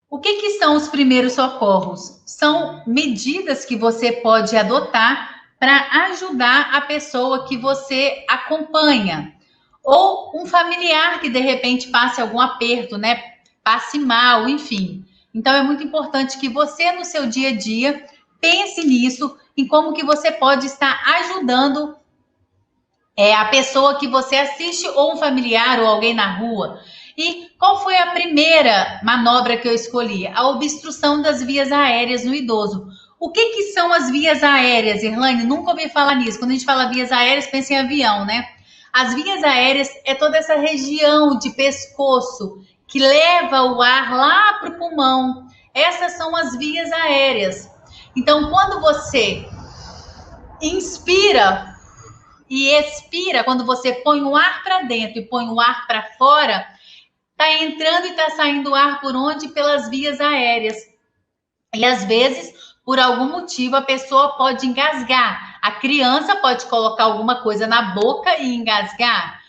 O que que são os primeiros socorros? São medidas que você pode adotar para ajudar a pessoa que você acompanha. Ou um familiar que de repente passe algum aperto, né? Passe mal, enfim. Então é muito importante que você no seu dia a dia pense nisso, em como que você pode estar ajudando a pessoa que você assiste ou um familiar ou alguém na rua. E qual foi a primeira manobra que eu escolhi? A obstrução das vias aéreas no idoso. O que que são as vias aéreas, Irlane? Nunca ouvi falar nisso. Quando a gente fala vias aéreas, pensa em avião, né? As vias aéreas é toda essa região de pescoço que leva o ar lá para o pulmão. Essas são as vias aéreas. Então, quando você inspira e expira, quando você põe o ar para dentro e põe o ar para fora, tá entrando e tá saindo o ar por onde? Pelas vias aéreas. E às vezes, por algum motivo, a pessoa pode engasgar. A criança pode colocar alguma coisa na boca e engasgar.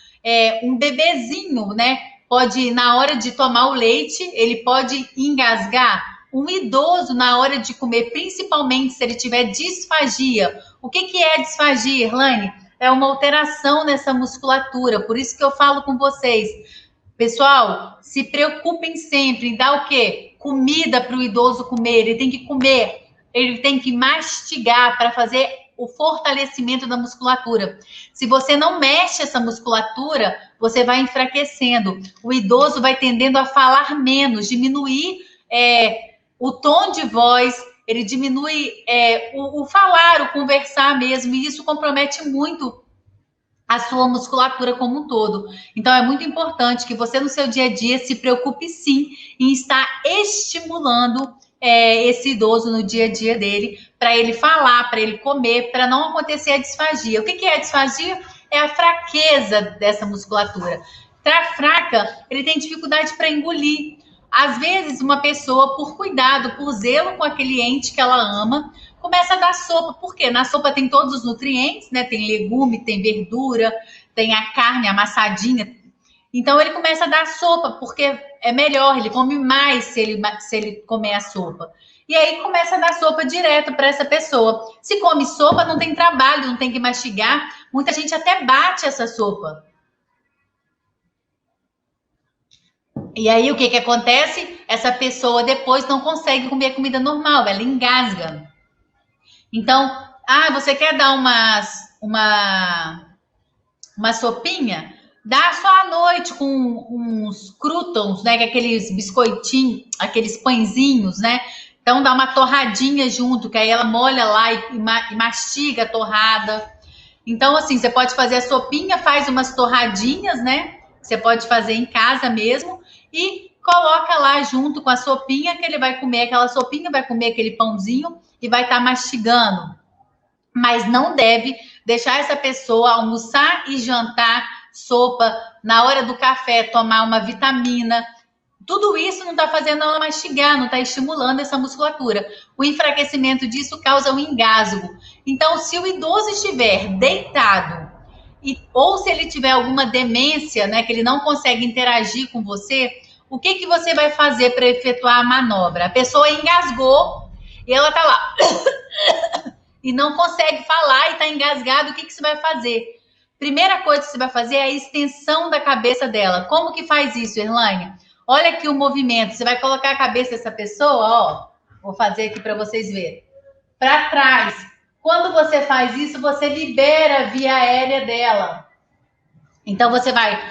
Um bebezinho, né? Pode, na hora de tomar o leite, ele pode engasgar. Um idoso, na hora de comer, principalmente se ele tiver disfagia. O que que é disfagia, Irlane? É uma alteração nessa musculatura. Por isso que eu falo com vocês. Pessoal, se preocupem sempre em dar o quê? Comida para o idoso comer. Ele tem que comer, ele tem que mastigar para fazer o fortalecimento da musculatura. Se você não mexe essa musculatura, você vai enfraquecendo. O idoso vai tendendo a falar menos, diminuir o tom de voz, ele diminui o falar, o conversar mesmo, e isso compromete muito a sua musculatura como um todo. Então, é muito importante que você, no seu dia a dia, se preocupe sim em estar estimulando esse idoso no dia a dia dele, para ele falar, para ele comer, para não acontecer a disfagia. O que é a disfagia? É a fraqueza dessa musculatura. Tá fraca, ele tem dificuldade para engolir. Às vezes, uma pessoa, por cuidado, por zelo com aquele ente que ela ama, começa a dar sopa. Por quê? Na sopa tem todos os nutrientes, né? Tem legume, tem verdura, tem a carne amassadinha. Então ele começa a dar sopa, porque é melhor, ele come mais se ele comer a sopa. E aí começa a dar sopa direto para essa pessoa. Se come sopa, não tem trabalho, não tem que mastigar. Muita gente até bate essa sopa. E aí o que que acontece? Essa pessoa depois não consegue comer comida normal, ela engasga. Então, você quer dar uma sopinha? Dá só à noite com uns croutons, né? Aqueles biscoitinhos, aqueles pãezinhos, né? Então dá uma torradinha junto, que aí ela molha lá e mastiga a torrada. Então, assim, você pode fazer a sopinha, faz umas torradinhas, né? Você pode fazer em casa mesmo e coloca lá junto com a sopinha, que ele vai comer aquela sopinha, vai comer aquele pãozinho e vai estar mastigando. Mas não deve deixar essa pessoa almoçar e jantar sopa, na hora do café tomar uma vitamina. Tudo isso não está fazendo ela mastigar, não está estimulando essa musculatura. O enfraquecimento disso causa um engasgo. Então, se o idoso estiver deitado ou se ele tiver alguma demência, né, que ele não consegue interagir com você, o que que você vai fazer para efetuar a manobra? A pessoa engasgou e ela está lá e não consegue falar e está engasgado. O que que você vai fazer? Primeira coisa que você vai fazer é a extensão da cabeça dela. Como que faz isso, Erlane? Olha aqui o movimento. Você vai colocar a cabeça dessa pessoa, ó. Vou fazer aqui para vocês verem. Para trás. Quando você faz isso, você libera a via aérea dela. Então você vai.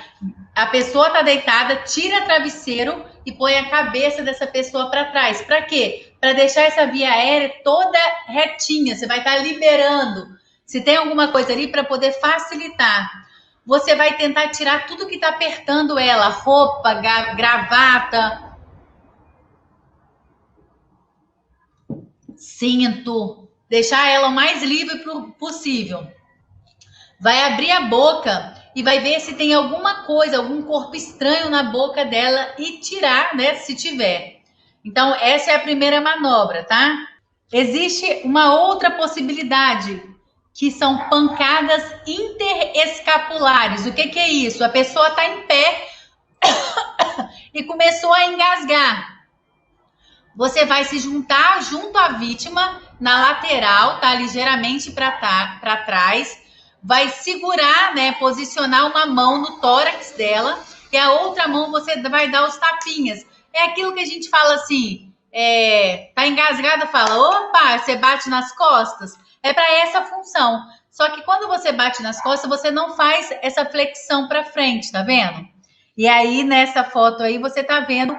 A pessoa está deitada, tira o travesseiro e põe a cabeça dessa pessoa para trás. Para quê? Para deixar essa via aérea toda retinha. Você vai estar liberando. Se tem alguma coisa ali para poder facilitar. Você vai tentar tirar tudo que está apertando ela, roupa, gravata, cinto, deixar ela o mais livre possível. Vai abrir a boca e vai ver se tem alguma coisa, algum corpo estranho na boca dela e tirar, né, se tiver. Então, essa é a primeira manobra, tá? Existe uma outra possibilidade, que são pancadas interescapulares. O que é isso? A pessoa está em pé e começou a engasgar. você vai se juntar junto à vítima na lateral, tá? Ligeiramente para trás. Vai segurar, né? Posicionar uma mão no tórax dela e a outra mão você vai dar os tapinhas. É aquilo que a gente fala assim, tá engasgada, fala, opa, você bate nas costas. É para essa função. Só que quando você bate nas costas, você não faz essa flexão para frente, tá vendo? E aí, nessa foto aí, você tá vendo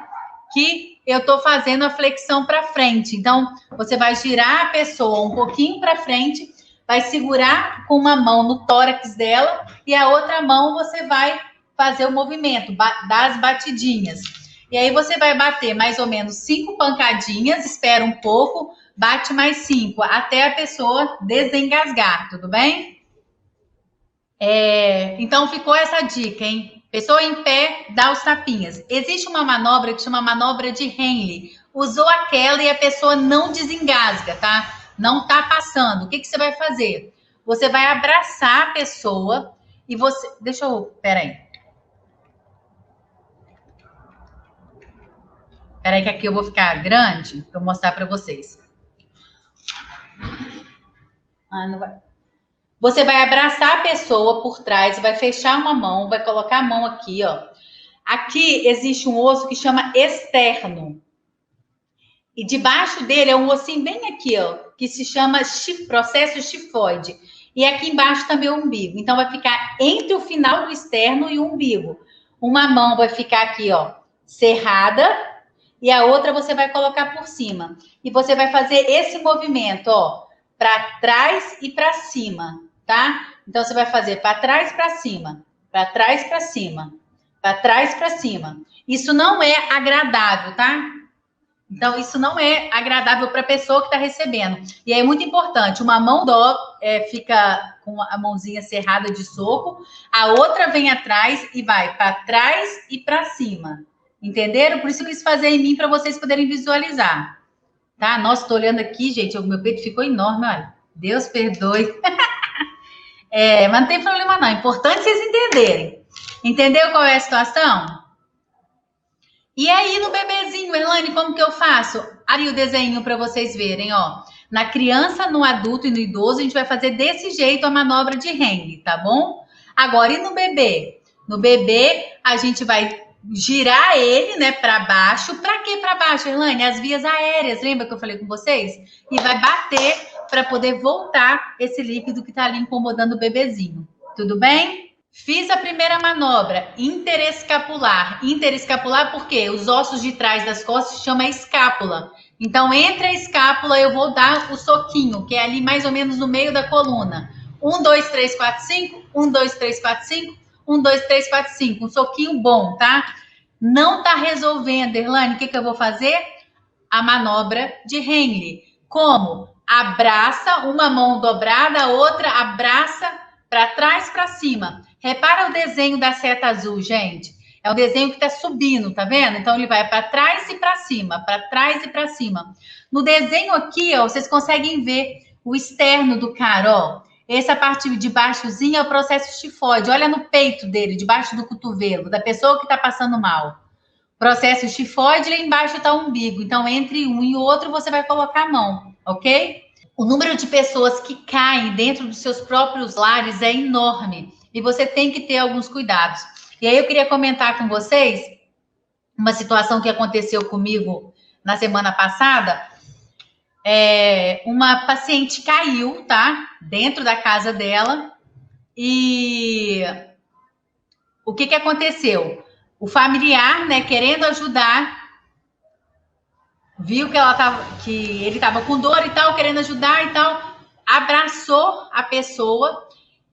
que eu tô fazendo a flexão para frente. Então, você vai girar a pessoa um pouquinho para frente, vai segurar com uma mão no tórax dela e a outra mão você vai fazer o movimento, dar as batidinhas. E aí você vai bater mais ou menos 5 pancadinhas, espera um pouco, bate mais 5, até a pessoa desengasgar, tudo bem? Então ficou essa dica, hein? Pessoa em pé, dá os tapinhas. Existe uma manobra que chama manobra de Henle. Usou aquela e a pessoa não desengasga, tá? Não tá passando. O que você vai fazer? Você vai abraçar a pessoa e você... Peraí que aqui eu vou ficar grande para mostrar para vocês. Não vai... Você vai abraçar a pessoa por trás, vai fechar uma mão, vai colocar a mão aqui, ó. Aqui existe um osso que chama externo. E debaixo dele é um ossinho bem aqui, ó, que se chama processo chifoide. E aqui embaixo também é o umbigo. Então vai ficar entre o final do externo e o umbigo. Uma mão vai ficar aqui, ó, cerrada, e a outra você vai colocar por cima. E você vai fazer esse movimento, ó, para trás e para cima, tá? Então você vai fazer para trás para cima, para trás para cima, para trás para cima. Isso não é agradável, tá? Então isso não é agradável para a pessoa que está recebendo. E é muito importante, uma mão fica com a mãozinha cerrada de soco, a outra vem atrás e vai para trás e para cima. Entenderam? Por isso eu quis fazer em mim para vocês poderem visualizar. Tá? Nossa, estou olhando aqui, gente, o meu peito ficou enorme, olha. Deus perdoe. Mas não tem problema não, é importante vocês entenderem. Entendeu qual é a situação? E aí no bebezinho, Elaine, como que eu faço? Aí o desenho para vocês verem, ó. Na criança, no adulto e no idoso, a gente vai fazer desse jeito a manobra de Henle, tá bom? Agora, e no bebê? No bebê, a gente vai girar ele, né, para baixo. Para que para baixo, Elaine? As vias aéreas, lembra que eu falei com vocês? E vai bater para poder voltar esse líquido que tá ali incomodando o bebezinho. Tudo bem? Fiz a primeira manobra, interescapular. Interescapular porque os ossos de trás das costas se chama escápula. Então, entre a escápula, eu vou dar o soquinho, que é ali mais ou menos no meio da coluna. 1, 2, 3, 4, 5. 1, 2, 3, 4, 5. 1, 2, 3, 4, 5. Um soquinho bom, tá? Não tá resolvendo, Erlane. O que eu vou fazer? A manobra de Henle. Como? Abraça, uma mão dobrada, a outra abraça para trás, para cima. Repara o desenho da seta azul, gente. É um desenho que tá subindo, tá vendo? Então, ele vai para trás e para cima, para trás e para cima. No desenho aqui, ó, vocês conseguem ver o externo do cara, ó. Essa parte de baixozinha é o processo chifoide. Olha no peito dele, debaixo do cotovelo, da pessoa que está passando mal. Processo chifoide, lá embaixo está o umbigo. Então, entre um e outro, você vai colocar a mão, ok? O número de pessoas que caem dentro dos seus próprios lares é enorme. E você tem que ter alguns cuidados. E aí, eu queria comentar com vocês uma situação que aconteceu comigo na semana passada. Uma paciente caiu, tá? Dentro da casa dela. E o que aconteceu? O familiar, né, querendo ajudar, viu que ele estava com dor e tal, querendo ajudar e tal, abraçou a pessoa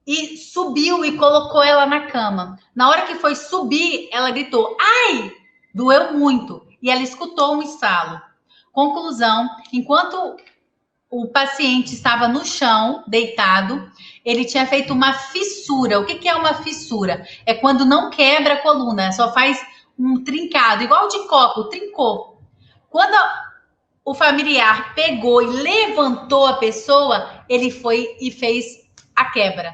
e subiu e colocou ela na cama. Na hora que foi subir, ela gritou, ai, doeu muito. E ela escutou um estalo. Conclusão, enquanto o paciente estava no chão, deitado, ele tinha feito uma fissura. O que é uma fissura? É quando não quebra a coluna, só faz um trincado, igual de copo, trincou. Quando o familiar pegou e levantou a pessoa, ele foi e fez a quebra.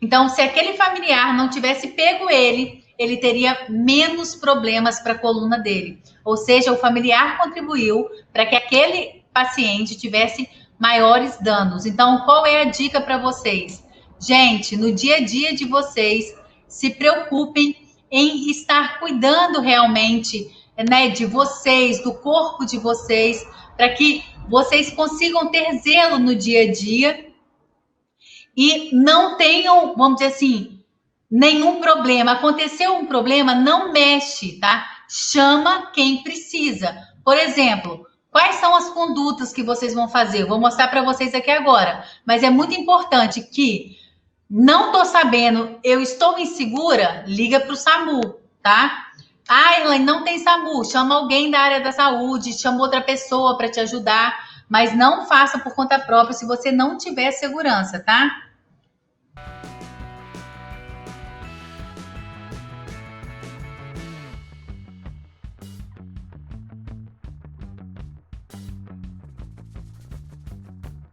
Então, se aquele familiar não tivesse pego ele ele teria menos problemas para a coluna dele. Ou seja, o familiar contribuiu para que aquele paciente tivesse maiores danos. Então, qual é a dica para vocês? Gente, no dia a dia de vocês, se preocupem em estar cuidando realmente, né, de vocês, do corpo de vocês, para que vocês consigam ter zelo no dia a dia e não tenham, vamos dizer assim, nenhum problema. Aconteceu um problema, não mexe, tá? Chama quem precisa. Por exemplo, quais são as condutas que vocês vão fazer? Eu vou mostrar para vocês aqui agora. Mas é muito importante que não tô sabendo, eu estou insegura, liga para o SAMU, tá? Ah, Elaine, não tem SAMU, chama alguém da área da saúde, chama outra pessoa para te ajudar, mas não faça por conta própria se você não tiver segurança, tá?